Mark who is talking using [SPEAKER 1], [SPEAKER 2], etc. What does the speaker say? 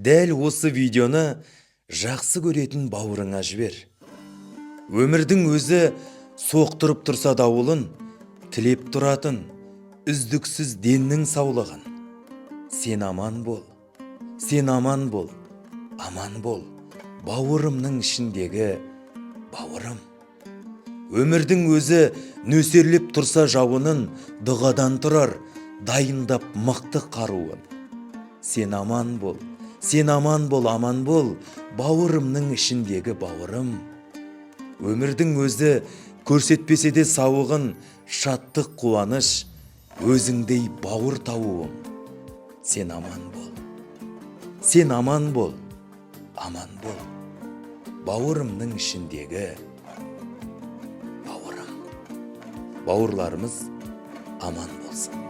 [SPEAKER 1] дәл осы видеоны жақсы көретін бауырыңа жібер. Өмірдің өзі соқтырып тұрса дауылын, тілеп тұратын үздіксіз деннің саулығын. Сен аман бол, сен аман бол, бауырымның ішіндегі бауырым. Өмірдің өзі нөсерлеп тұрса жауынын, дұғадан тұрар, дайындап мықты қаруын. Сен аман бол, бауырымның ішіндегі бауырым. Өмірдің өзі көрсетпесе де сауығын, шаттық қуаныш, өзіңдей бауыр тауым. Сен аман бол, бауырымның ішіндегі бауырым. Бауырларымыз аман болсын.